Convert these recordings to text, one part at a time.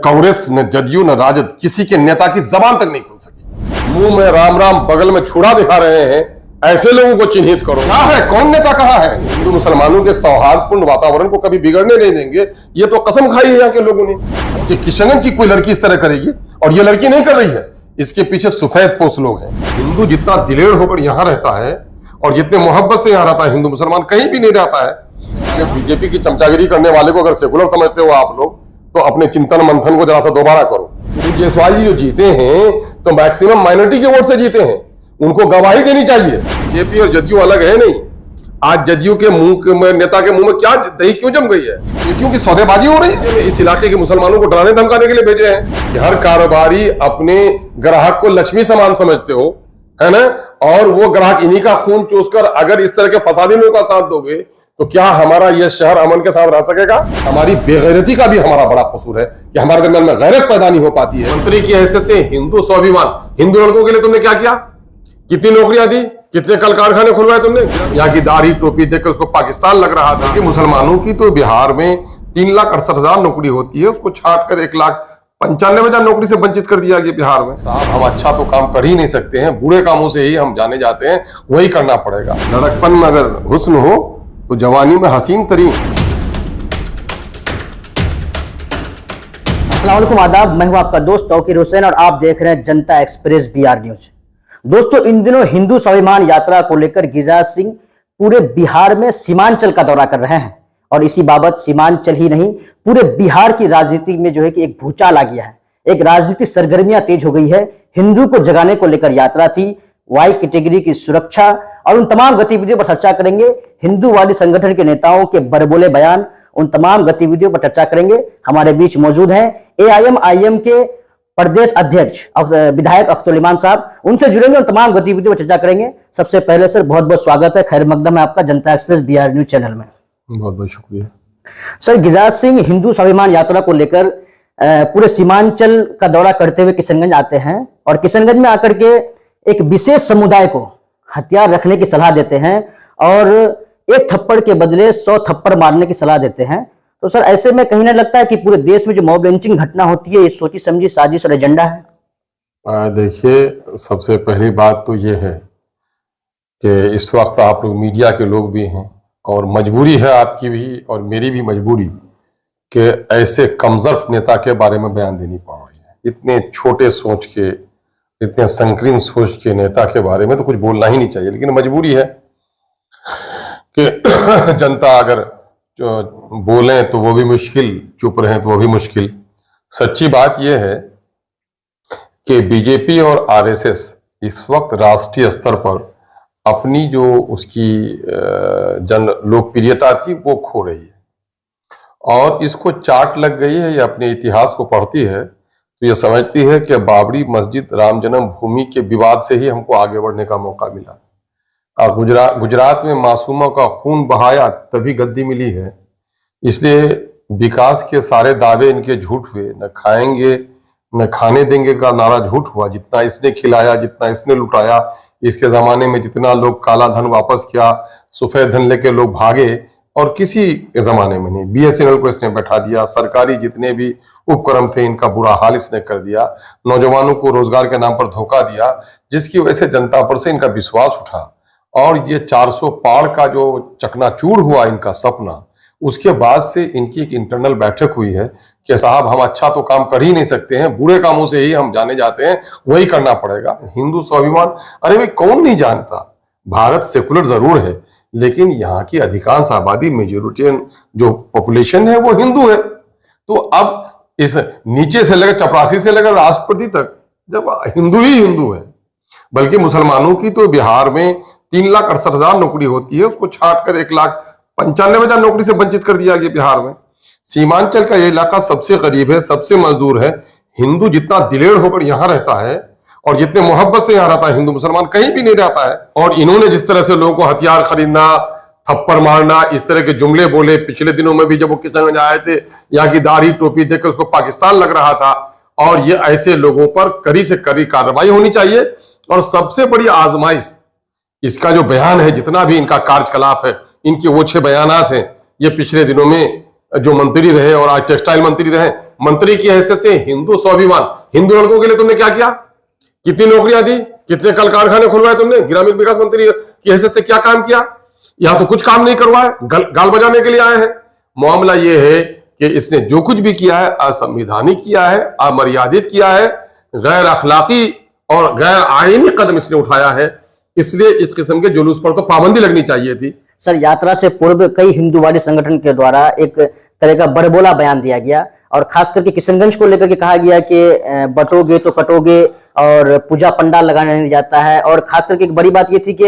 कांग्रेस न जदयू न राजद किसी के नेता की जबान तक नहीं खुल सकी। मुंह में राम राम बगल में छुरा दिखा रहे हैं, ऐसे लोगों को चिन्हित करो। क्या है, कौन नेता कहाँ है? हिंदू मुसलमानों के सौहार्दपूर्ण वातावरण को कभी बिगड़ने नहीं देंगे, ये तो कसम खाई है यहाँ के लोगों ने कि किशनगंज की कोई लड़की इस तरह करेगी, और ये लड़की नहीं कर रही है। इसके पीछे सफेद पोश लोग हैं। हिंदू जितना दिलेर होकर यहाँ रहता है और जितने मोहब्बत से यहाँ रहता है, हिंदू मुसलमान कहीं भी नहीं रहता है। बीजेपी की चमचागिरी करने वाले को अगर सेकुलर समझते हो आप लोग, तो अपने चिंतन मंथन को जरा सा दोबारा करो। जायसवाल जी जो जीते हैं तो मैक्सिमम माइनॉरिटी के वोट से जीते हैं, उनको गवाही देनी चाहिए। बीजेपी और जदयू अलग है नहीं। आज जदयू के मुंह में, नेता के मुंह में क्या दही क्यों जम गई है? क्योंकि सौदेबाजी हो रही है। इस इलाके के मुसलमानों को डराने धमकाने के लिए भेजे हैं कि हर कारोबारी अपने ग्राहक को लक्ष्मी समान समझते हो, है ना, और वो ग्राहक इन्हीं का खून चूसकर अगर इस तरह के फसादी लोगों का साथ दोगे तो क्या हमारा यह शहर अमन के साथ रह सकेगा? हमारी बेगैरती का भी हमारा बड़ा कसूर है कि हमारे दरमियान में गैरत पैदा नहीं हो पाती है। मंत्री की हैसियत से हिंदू स्वाभिमान, हिंदू लड़कों के लिए तुमने क्या किया? कितनी नौकरियां दी? कितने कल कारखाने खुलवाए तुमने? यहाँ की दाढ़ी टोपी देखकर उसको पाकिस्तान लग रहा था। कि मुसलमानों की तो बिहार में 3,68,000 नौकरी होती है, उसको छाट कर 1,95,000 नौकरी से वंचित कर दिया गया बिहार में। साहब, हम अच्छा तो काम कर ही नहीं सकते हैं, बुरे कामों से ही हम जाने जाते हैं, वही करना पड़ेगा। लड़कपन में अगर हुस्न हो तो जवानी में हसीन तरीन। अस्सलाम वालेकुम, आदाब। मैं हूं आपका दोस्त तौकीर हुसैन और आप देख रहे हैं जनता एक्सप्रेस BR न्यूज। दोस्तों, इन दिनों हिंदू स्वाभिमान यात्रा को लेकर गिरिराज सिंह पूरे बिहार में सीमांचल का दौरा कर रहे हैं और इसी बाबत सीमांचल ही नहीं, पूरे बिहार की राजनीति में जो है कि एक भूचाल आ गया है। एक राजनीतिक सरगर्मियां तेज हो गई है। हिंदू को जगाने को लेकर यात्रा थी, वाई कैटेगरी की सुरक्षा और उन तमाम गतिविधियों पर चर्चा करेंगे। हिंदूवादी संगठन के नेताओं के बड़बोले बयान, उन तमाम गतिविधियों पर चर्चा करेंगे। हमारे बीच मौजूद हैं AIM के प्रदेश अध्यक्ष विधायक अख्तर इमान साहब, उनसे जुड़ेंगे और तमाम गतिविधियों पर चर्चा करेंगे। सबसे पहले सर, बहुत बहुत स्वागत है, खैर मकदम है आपका जनता एक्सप्रेस BR न्यूज चैनल में। बहुत बहुत शुक्रिया सर। गिरिराज सिंह हिंदू स्वाभिमान यात्रा को लेकर पूरे सीमांचल का दौरा करते हुए किशनगंज आते हैं और किशनगंज में आकर के एक विशेष समुदाय को हथियार रखने की सलाह देते हैं और एक थप्पड़ के बदले 100 थप्पड़ मारने की सलाह देते हैं। तो सर, ऐसे में कहीं ना लगता है कि पूरे देश में जो मॉब लिंचिंग घटना होती है, ये सोची समझी साजिश और एजेंडा है? देखिए, सबसे पहली बात तो ये है कि इस वक्त आप लोग मीडिया के लोग भी हैं और मजबूरी है आपकी भी और मेरी भी मजबूरी कि ऐसे कमजोर नेता के बारे में बयान देनी पड़ रही है। इतने छोटे सोच के, इतने संकीर्ण सोच के नेता के बारे में तो कुछ बोलना ही नहीं चाहिए, लेकिन मजबूरी है कि जनता अगर बोलें तो वो भी मुश्किल, चुप रहें तो वो भी मुश्किल। सच्ची बात यह है कि बीजेपी और RSS इस वक्त राष्ट्रीय स्तर पर अपनी जो उसकी जन लोकप्रियता थी वो खो रही है और इसको चाट लग गई है। ये अपने इतिहास को पढ़ती है तो ये समझती है कि बाबरी मस्जिद राम जन्मभूमि के विवाद से ही हमको आगे बढ़ने का मौका मिला और गुजरात में मासूमों का खून बहाया तभी गद्दी मिली है। इसलिए विकास के सारे दावे इनके झूठ हुए। न खाएंगे न खाने देंगे का नारा झूठ हुआ। जितना इसने खिलाया, जितना इसने लुटाया, इसके जमाने में जितना लोग काला धन वापस किया, सफेद धन लेके लोग भागे, और किसी के जमाने में नहीं। BSNL को इसने बैठा दिया, सरकारी जितने भी उपक्रम थे इनका बुरा हाल इसने कर दिया, नौजवानों को रोजगार के नाम पर धोखा दिया, जिसकी वजह से जनता पर से इनका विश्वास उठा और ये 400 पार का जो चकनाचूर हुआ इनका सपना, उसके बाद से इनकी एक इंटरनल बैठक हुई है कि साहब, हम अच्छा तो काम कर ही नहीं सकते हैं, बुरे कामों से ही हम जाने जाते हैं, वही करना पड़ेगा। हिंदू स्वाभिमान, अरे भाई, कौन नहीं जानता? भारत सेकुलर जरूर है, लेकिन यहाँ की अधिकांश आबादी, मेजोरिटी जो पॉपुलेशन है वो हिंदू है। तो अब इस नीचे से लेकर चपरासी से लेकर राष्ट्रपति तक जब हिंदू ही हिंदू है, बल्कि मुसलमानों की तो बिहार में 3,68,000 नौकरी होती है, उसको छाट कर 1,95,000 नौकरी से वंचित कर दिया गया बिहार में। सीमांचल का ये इलाका सबसे गरीब है, सबसे मजदूर है। हिंदू जितना दिलेर होकर यहाँ रहता है और जितने मोहब्बत से यहाँ रहता है, हिंदू मुसलमान कहीं भी नहीं रहता है। और इन्होंने जिस तरह से लोगों को हथियार खरीदना, थप्पड़ मारना, इस तरह के जुमले बोले, पिछले दिनों में भी जब वो किशनगंज आए थे, यहाँ की दाढ़ी टोपी देखकर उसको पाकिस्तान लग रहा था। और ये ऐसे लोगों पर कड़ी से कड़ी कार्रवाई होनी चाहिए। और सबसे बड़ी आजमाइश इसका जो बयान है, जितना भी इनका कार्यकलाप है, इनके वो 6 बयानात हैं, ये पिछले दिनों में जो मंत्री रहे और आज टेक्सटाइल मंत्री रहे, मंत्री की हैसियत से हिंदू स्वाभिमान, हिंदू लड़कों के लिए तुमने क्या किया? कितनी नौकरियां दी? कितने कल कारखाने खुलवाए तुमने? ग्रामीण विकास मंत्री की हैसियत से क्या काम किया? यहां तो कुछ काम नहीं करवाए, गाल बजाने के लिए आए हैं। मामला यह है कि इसने जो कुछ भी किया है असंवैधानिक किया है, अमर्यादित किया है, गैर अखलाकी और गैर आईनी कदम इसने उठाया है। इसलिए इस किस्म के जुलूस पर तो पाबंदी लगनी चाहिए थी। सर, यात्रा से पूर्व कई हिंदूवादी संगठन के द्वारा एक तरह का बड़बोला बयान दिया गया और खास करके किशनगंज को लेकर के कहा गया कि बटोगे तो कटोगे और पूजा पंडाल लगाने नहीं जाता है। और खास करके एक बड़ी बात ये थी कि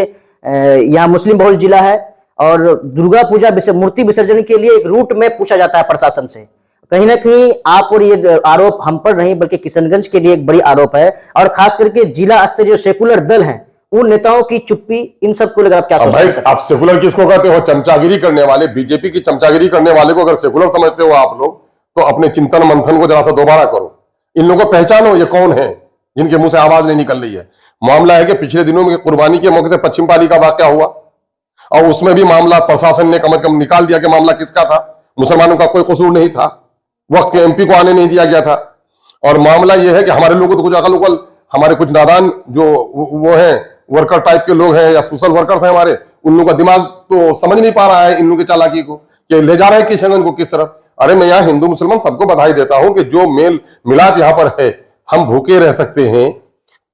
यहाँ मुस्लिम बहुल जिला है और दुर्गा पूजा मूर्ति विसर्जन के लिए एक रूट में पूछा जाता है प्रशासन से। कहीं ना कहीं आप और ये आरोप हम पर नहीं बल्कि किशनगंज के लिए एक बड़ी आरोप है और खास करके जिला स्तरीय जो सेकुलर दल हैं उन नेताओं की चुप्पी, इन सब को लेकर आप क्या सोचते हैं? आप सेकुलर किसको कहते हो? चमचागिरी करने वाले, बीजेपी की चमचागिरी करने वाले को अगर सेकुलर समझते हो आप लोग तो अपने चिंतन मंथन को जरा सा दोबारा करो। इन लोगों को पहचानो, ये कौन है जिनके मुंह से आवाज नहीं निकल रही है। मामला है कि पिछले दिनों में कुर्बानी के मौके से पश्चिम पाली का वाकया हुआ और उसमें भी मामला प्रशासन ने कम से कम निकाल दिया कि मामला किसका था। मुसलमानों का कोई कसूर नहीं था, वक्त के एमपी को आने नहीं दिया गया था। और मामला यह है कि हमारे लोगों को तो कुछ अकल उकल, हमारे कुछ नादान जो वो हैं वर्कर टाइप के लोग हैं या सोशल वर्कर्स हैं हमारे, उन लोगों का दिमाग तो समझ नहीं पा रहा है इन लोगों की चालाकी को कि ले जा रहे हैं किशनगंज को किस तरफ। अरे मैं यहाँ हिंदू मुसलमान सबको बधाई देता हूं कि जो मेल मिलाप यहाँ पर है, हम भूखे रह सकते हैं,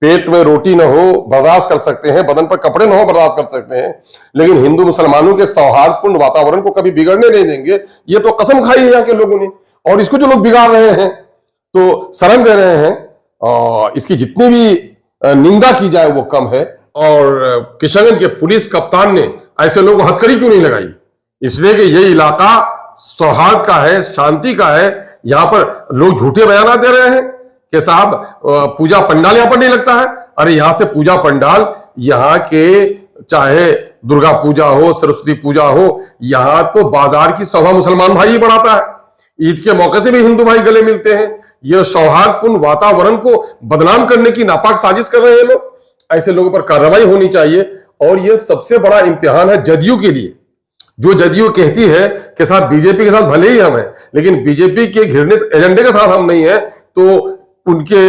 पेट में रोटी न हो बर्दाश्त कर सकते हैं, बदन पर कपड़े न हो बर्दाश्त कर सकते हैं, लेकिन हिंदू मुसलमानों के सौहार्दपूर्ण वातावरण को कभी बिगड़ने नहीं देंगे। ये तो कसम खाई है यहाँ के लोगों ने। और इसको जो लोग बिगाड़ रहे हैं तो शरण दे रहे हैं, और इसकी जितनी भी निंदा की जाए वो कम है। और किशनगंज के पुलिस कप्तान ने ऐसे लोगों को हथकड़ी क्यों नहीं लगाई? इसलिए कि ये इलाका सौहार्द का है, शांति का है। यहां पर लोग झूठे बयान दे रहे हैं कि साहब पूजा पंडाल यहां पर नहीं लगता है। अरे यहां से पूजा पंडाल, यहां के चाहे दुर्गा पूजा हो, सरस्वती पूजा हो, यहां तो बाजार की शोभा मुसलमान भाई ही बढ़ाता है। ईद के मौके से भी हिंदू भाई गले मिलते हैं। यह सौहार्दपूर्ण वातावरण को बदनाम करने की नापाक साजिश कर रहे हैं लोग। ऐसे लोगों पर कार्रवाई होनी चाहिए। और यह सबसे बड़ा इम्तिहान है जदयू के लिए, जो जदयू कहती है कि साहब बीजेपी के साथ भले ही हम हैं, लेकिन बीजेपी के घृणित एजेंडे के साथ हम नहीं है। तो उनके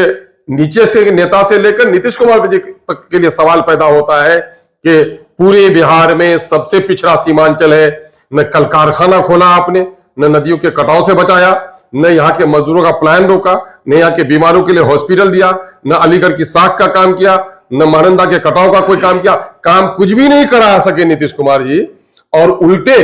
नीचे से नेता से लेकर नीतीश कुमार जी तक के लिए सवाल पैदा होता है कि पूरे बिहार में सबसे पिछड़ा सीमांचल है। न कल कारखाना खोला आपने, न नदियों के कटाव से बचाया, न यहाँ के मजदूरों का प्लान रोका, न यहाँ के बीमारों के लिए हॉस्पिटल दिया, न अलीगढ़ की साख का काम किया, न महानंदा के कटाव का कोई काम किया। काम कुछ भी नहीं करा सके नीतीश कुमार जी। और उल्टे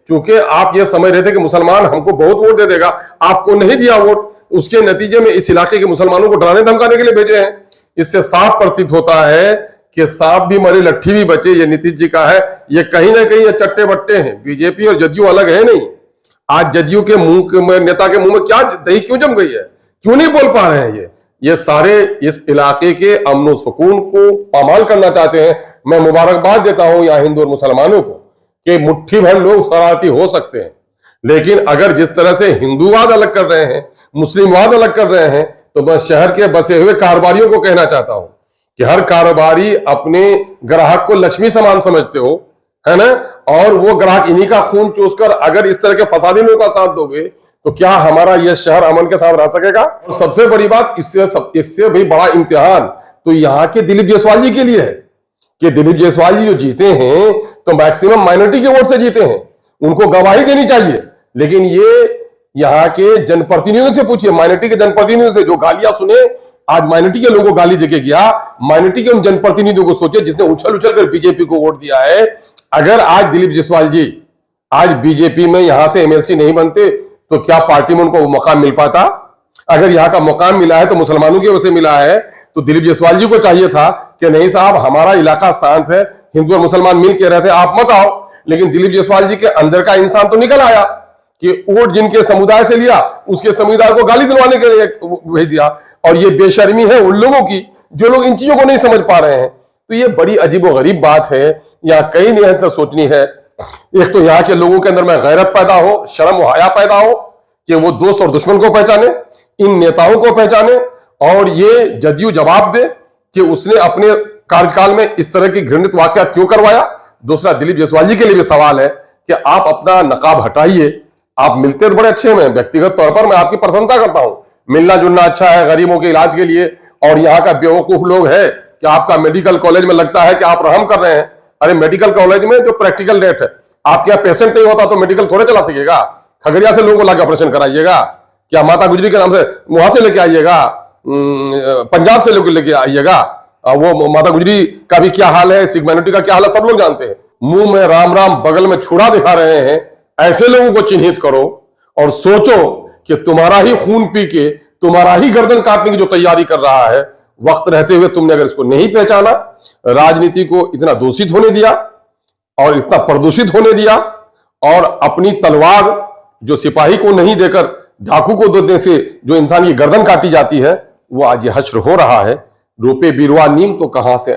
चूंकि आप ये समझ रहे थे कि मुसलमान हमको बहुत वोट दे देगा, आपको नहीं दिया वोट, उसके नतीजे में इस इलाके के मुसलमानों को डराने धमकाने के लिए भेजे हैं। इससे साफ प्रतीत होता है कि सांप भी मरे लट्ठी भी बचे, ये नीतीश जी का है। ये कहीं ना कहीं ये चट्टे बट्टे हैं। बीजेपी और जदयू अलग है नहीं। आज जदयू के मुंह में, नेता के मुंह में क्या दही क्यों जम गई है? क्यों नहीं बोल पा रहे हैं? ये सारे इस इलाके के अमन सुकून को पामाल करना चाहते हैं। मैं मुबारकबाद देता हूं यहाँ हिंदू और मुसलमानों को कि मुट्ठी भर लोग शरारती हो सकते हैं, लेकिन अगर जिस तरह से हिंदूवाद अलग कर रहे हैं, मुस्लिमवाद अलग कर रहे हैं, तो मैं शहर के बसे हुए कारोबारियों को कहना चाहता हूं कि हर कारोबारी अपने ग्राहक को लक्ष्मी समान समझते हो, है ना? और वो ग्राहक इन्हीं का खून चूसकर अगर इस तरह के फसादी लोगों का साथ दोगे तो क्या हमारा यह शहर अमन के साथ रह सकेगा? और सबसे बड़ी बात, इससे भी बड़ा इम्तिहान तो यहाँ के दिलीप जायसवाल जी के लिए है कि दिलीप जायसवाल जी जो जीते हैं तो मैक्सिमम माइनॉरिटी के वोट से जीते हैं, उनको गवाही देनी चाहिए। लेकिन ये यहाँ के जनप्रतिनिधियों से पूछिए, माइनॉरिटी के जनप्रतिनिधियों से जो गालियां सुने, आज माइनॉरिटी के लोगों को गाली देके गया, माइनॉरिटी के उन जनप्रतिनिधियों को सोचिए जिसने उछल उछल कर बीजेपी को वोट दिया है। अगर आज दिलीप जायसवाल जी आज बीजेपी में यहां से एमएलसी नहीं बनते तो क्या पार्टी में उनको मकाम मिल पाता? अगर यहाँ का मकाम मिला है तो मुसलमानों की वजह से मिला है। तो दिलीप जायसवाल जी को चाहिए था कि नहीं साहब, हमारा इलाका शांत है, हिंदू और मुसलमान मिल के रहते, आप मत आओ। लेकिन दिलीप जायसवाल जी के अंदर का इंसान तो निकल आया कि वोट जिनके समुदाय से लिया उसके समुदाय को गाली दिलवाने के लिए भेज दिया। और ये बेशर्मी है उन लोगों की जो लोग इन चीजों को नहीं समझ पा रहे हैं। तो ये बड़ी अजीबोगरीब बात है, यहाँ कई नियत से सोचनी है। एक तो यहाँ के लोगों के अंदर में गैरत पैदा हो, शर्म और हया पैदा हो कि वो दोस्त और दुश्मन को पहचाने, इन नेताओं को पहचाने, और ये जदयू जवाब दे कि उसने अपने कार्यकाल में इस तरह की घृणित वाकया क्यों करवाया। दूसरा, दिलीप जायसवाल जी के लिए भी सवाल है कि आप अपना नकाब हटाइए, आप मिलते तो बड़े अच्छे हैं, व्यक्तिगत तौर पर मैं आपकी प्रशंसा करता हूं, मिलना जुलना अच्छा है गरीबों के इलाज के लिए। और यहाँ का बेवकूफ लोग है कि आपका मेडिकल कॉलेज में लगता है कि आप रहम कर रहे हैं। अरे मेडिकल कॉलेज में जो प्रैक्टिकल रेट है, आपके यहाँ पेशेंट नहीं होता तो मेडिकल थोड़े चला सकेगा। खगड़िया से लोगों को लाके ऑपरेशन कराइएगा क्या? माता गुजरी के नाम से वहां से लेके आइएगा, पंजाब से लोग लेके आइएगा। वो माता गुजरी का भी क्या हाल है, सिख माइनॉरिटी का क्या हाल है, सब लोग जानते हैं। मुंह में राम राम बगल में छुरा दिखा रहे हैं, ऐसे लोगों को चिन्हित करो और सोचो कि तुम्हारा ही खून पी के तुम्हारा ही गर्दन काटने की जो तैयारी कर रहा है, वक्त रहते हुए तुमने अगर इसको नहीं पहचाना, राजनीति को इतना दूषित होने दिया और इतना प्रदूषित होने दिया, और अपनी तलवार जो सिपाही को नहीं देकर डाकू को देने से जो इंसान की गर्दन काटी जाती है, वो आज ये हश्र हो रहा है। रोपे बिरवा नीम तो कहां से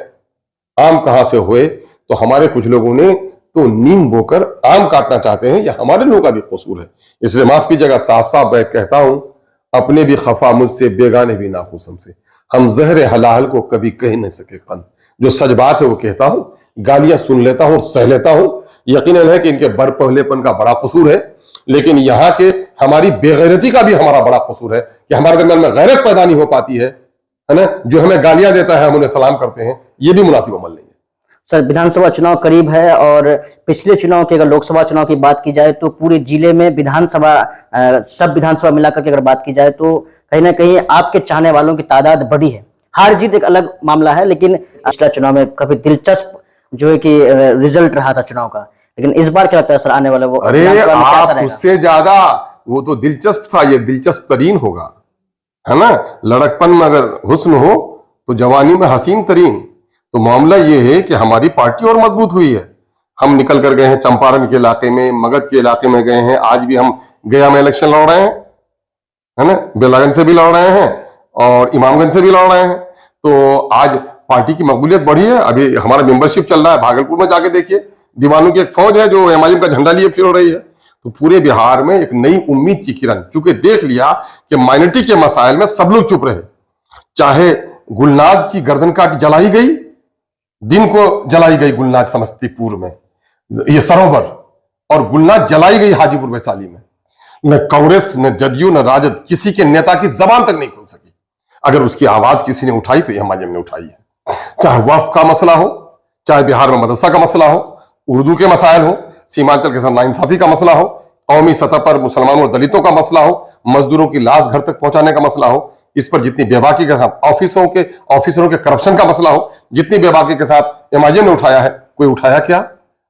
आम कहां से हुए? तो हमारे कुछ लोगों ने तो नीम बोकर आम काटना चाहते हैं, यह हमारे लोगों का भी कसूर है। इसलिए माफ कीजिएगा, साफ साफ मैं कहता हूं, अपने भी खफा मुझसे, बेगाने भी नाखुश हमसे। हम जहर हलाल को कभी कह नहीं सके बंद। जो सच बात है वो कहता हूं, गालियां सुन लेता हूं, सह लेता हूं। यकीनन है कि इनके बर पहलेपन का बड़ा कसूर है, लेकिन यहाँ के हमारी बेगैरती का भी हमारा बड़ा कसूर है कि हमारे दरमियान में गैरत पैदा नहीं हो पाती है ना। जो हमें गालियां देता है हम उन्हें सलाम करते हैं, ये भी मुनासिब अमल नहीं है। सर, विधानसभा चुनाव करीब है और पिछले चुनाव की, अगर लोकसभा चुनाव की बात की जाए तो पूरे जिले में विधानसभा, सब विधानसभा मिलाकर के अगर बात की जाए तो कहीं ना कहीं आपके चाहने वालों की तादाद बढ़ी है। हार जीत एक अलग मामला है, लेकिन पिछला चुनाव में काफी दिलचस्प जो है कि रिजल्ट रहा था चुनाव का, लेकिन इस बार क्या लगता है सर आने वाला वो? अरे आप उससे ज्यादा, वो तो दिलचस्प था, ये दिलचस्प तरीन होगा, है ना। लड़कपन में अगर हुस्न हो तो जवानी में हसीन तरीन। तो मामला ये है कि हमारी पार्टी और मजबूत हुई है। हम निकल कर गए हैं चंपारण के इलाके में, मगध के इलाके में गए हैं, आज भी हम गया में इलेक्शन लड़ रहे हैं, है ना। बेलागंज से भी लड़ रहे हैं और इमामगंज से भी लड़ रहे हैं। तो आज पार्टी की मकबूलियत बढ़ी है। अभी हमारा मेंबरशिप चल रहा है, भागलपुर में जाके देखिए, दीवानों की एक फौज है जो एमआईएम का झंडा लिए फिर रही है। तो पूरे बिहार में एक नई उम्मीद की किरण, चूंकि देख लिया कि माइनॉरिटी के मसाइल में सब लोग चुप रहे। चाहे गुलनाज की गर्दन काट जलाई गई, दिन को जलाई गई गुलनाज समस्तीपुर में, ये सरोवर, और गुलनाज जलाई गई हाजीपुर वैशाली में। न कांग्रेस, न जदयू, न राजद, किसी के नेता की जबान तक नहीं खुल सकी। अगर उसकी आवाज किसी ने उठाई तो एमआईएम ने उठाई है। चाहे वक्फ का मसला हो, चाहे बिहार में मदरसा का मसला हो, उर्दू के मसाइल हो, सीमांचल के साथ नाइंसाफी का मसला हो, कौमी सतह पर मुसलमानों और दलितों का मसला हो, मजदूरों की लाश घर तक पहुंचाने का मसला हो, इस पर जितनी बेबाकी के साथ ऑफिसरों के करप्शन का मसला हो, जितनी बेबाकी के साथ एमआईएम ने उठाया है, कोई उठाया क्या?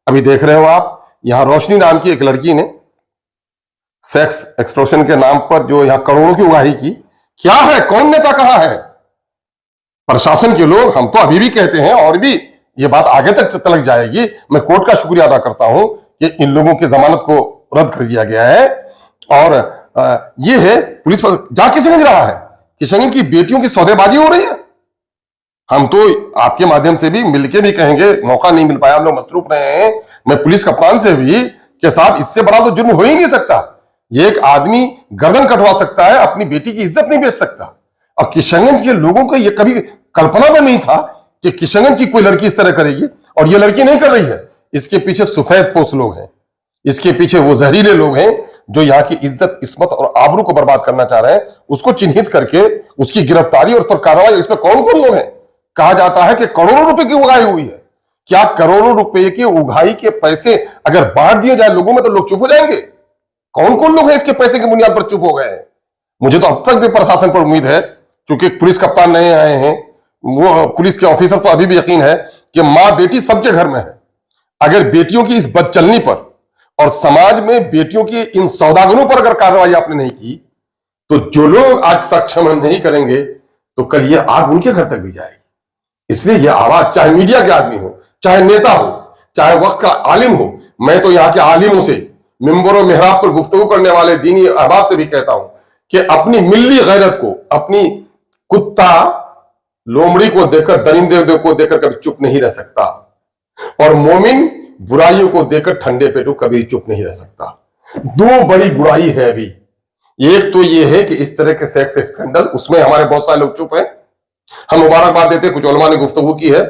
अभी देख रहे हो आप, यहां रोशनी नाम की एक लड़की ने सेक्स एक्सटॉर्शन के नाम पर जो यहां करोड़ों की उगाही की। क्या है, कौन नेता कहां है? प्रशासन के लोग, हम तो अभी भी कहते हैं और भी ये बात आगे तक तलक जाएगी। मैं कोर्ट का शुक्रिया अदा करता हूं कि इन लोगों की जमानत को रद्द कर दिया गया है। और ये है पुलिस पर जा किसने रहा है, किशनगंज की बेटियों की सौदेबाजी हो रही है। हम तो आपके माध्यम से भी मिलके भी कहेंगे, मौका नहीं मिल पाया, हम लोग मसरूफ रहे हैं। मैं पुलिस कप्तान से भी कि साहब इससे बड़ा तो जुर्म हो ही नहीं सकता। ये एक आदमी गर्दन कटवा सकता है, अपनी बेटी की इज्जत नहीं बेच सकता। और किशनगंज के लोगों को ये कभी कल्पना में नहीं था कि किशनगंज की कोई लड़की इस तरह करेगी। और ये लड़की नहीं कर रही है, इसके पीछे सफेद पोश लोग हैं, इसके पीछे वो जहरीले लोग हैं जो यहाँ की इज्जत, इस्मत और आबरू को बर्बाद करना चाह रहे हैं। उसको चिन्हित करके उसकी गिरफ्तारी और उस पर कार्रवाई, इसमें कौन कौन लोग हैं? कहा जाता है कि करोड़ों रुपए की उगाही हुई है। क्या करोड़ों रुपए की उगाही के पैसे अगर बांट दिए जाए लोगों में तो लोग चुप हो जाएंगे? कौन कौन लोग हैं इसके पैसे की बुनियाद पर चुप हो गए हैं? मुझे तो अब तक भी प्रशासन पर उम्मीद है, क्योंकि पुलिस कप्तान नए आए हैं, वो पुलिस के ऑफिसर को अभी भी यकीन है कि मां बेटी सबके घर में है। अगर बेटियों की इस बदचलनी पर और समाज में बेटियों की इन सौदागरों पर अगर कार्रवाई आपने नहीं की, तो जो लोग आज सक्षम नहीं करेंगे तो कल ये आग उनके घर तक भी जाएगी। इसलिए यह आवाज, चाहे मीडिया के आदमी हो, चाहे नेता हो, चाहे वक्त का आलिम हो, मैं तो यहाँ के आलिमों से, मिंबरों मेहराब पर गुफ्तगू करने वाले दीनी अहबाब से भी कहता हूं कि अपनी मिल्ली गैरत को, अपनी कुत्ता लोमड़ी को देखकर, दरिंदे को देखकर कभी चुप नहीं रह सकता, और मोमिन बुराइयों को देखकर ठंडे पेटों कभी चुप नहीं रह सकता। दो बड़ी बुराई है अभी। एक तो ये है कि इस तरह के सेक्स स्कैंडल, उसमें हमारे बहुत सारे लोग चुप हैं। हम मुबारकबाद देते हैं, कुछ उलमा ने गुफ्तगू की है,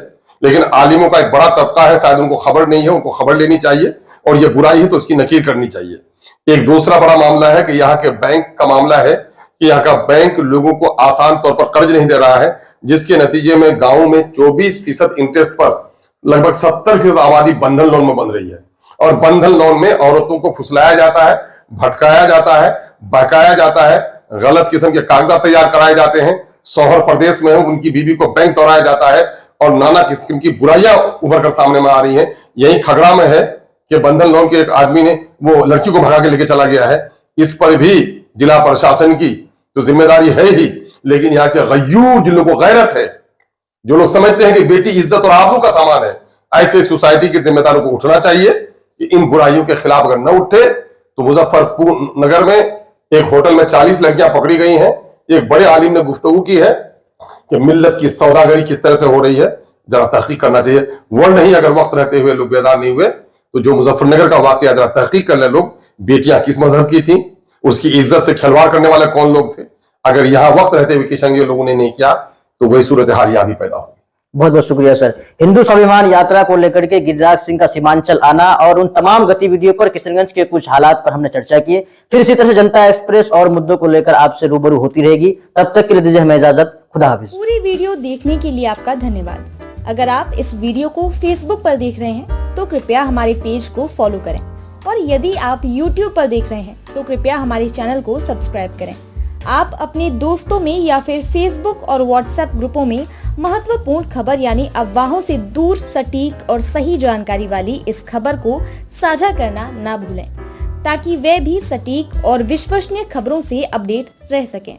लेकिन आलिमों का एक बड़ा तबका है, शायद उनको खबर नहीं है, उनको खबर लेनी चाहिए और ये बुराई है तो उसकी नकीर करनी चाहिए। एक दूसरा बड़ा मामला है कि यहाँ के बैंक का मामला है कि यहाँ का बैंक लोगों को आसान तौर पर कर्ज नहीं दे रहा है, जिसके नतीजे में गांव में 24% इंटरेस्ट पर लगभग 70% आबादी बंधन लोन में बन रही है। और बंधन लोन में औरतों को फुसलाया जाता है, भटकाया जाता है, बहकाया जाता है, गलत किस्म के कागजात तैयार कराए जाते हैं, शौहर प्रदेश में है उनकी बीवी को बैंक तोड़ाया जाता है और नाना किस्म की बुराइयां उभर कर सामने में आ रही हैं। यही खगड़ा में है कि बंधन लोन के एक आदमी ने वो लड़की को भगा के लेके चला गया है। इस पर भी जिला प्रशासन की तो जिम्मेदारी है ही, लेकिन यहाँ के गयूर जिन लोगों को गैरत है, जो लोग समझते हैं कि बेटी इज्जत और आबरू का सामान है, ऐसे सोसाइटी के जिम्मेदारों को उठना चाहिए कि इन बुराइयों के खिलाफ अगर न उठे तो मुजफ्फरपुर नगर में एक होटल में 40 लड़कियां पकड़ी गई हैं। एक बड़े आलिम ने गुफ्तगू की है कि मिल्लत की सौदागरी किस तरह से हो रही है, जरा तहकीक करना चाहिए। वो नहीं, अगर वक्त रहते हुए लोग बेदार नहीं हुए तो जो मुजफ्फरनगर का वाकया जरा तहकीक कर ले लोग, बेटियां किस मजहब की थी, उसकी इज्जत से खिलवाड़ करने वाले कौन लोग थे। अगर यहाँ वक्त रहते हुए किशनगंज लोगों ने नहीं किया तो वही सूरत हाल यहाँ भी पैदा होगी। बहुत बहुत शुक्रिया सर। हिंदू स्वाभिमान यात्रा को लेकर के गिरिराज सिंह का सीमांचल आना और उन तमाम गतिविधियों पर, किशनगंज के कुछ हालात पर हमने चर्चा की। फिर इसी तरह से जनता एक्सप्रेस और मुद्दों को लेकर आपसे रूबरू होती रहेगी। तब तक के लिए दीजिए हमें इजाजत। खुदा हाफिज। पूरी वीडियो देखने के लिए आपका धन्यवाद। अगर आप इस वीडियो को फेसबुक पर देख रहे हैं तो कृपया हमारे पेज को फॉलो करें, और यदि आप यूट्यूब पर देख रहे हैं तो कृपया हमारे चैनल को सब्सक्राइब करें। आप अपने दोस्तों में या फिर फेसबुक और व्हाट्सएप ग्रुपों में महत्वपूर्ण खबर यानी अफवाहों से दूर सटीक और सही जानकारी वाली इस खबर को साझा करना ना भूलें, ताकि वे भी सटीक और विश्वसनीय खबरों से अपडेट रह सकें।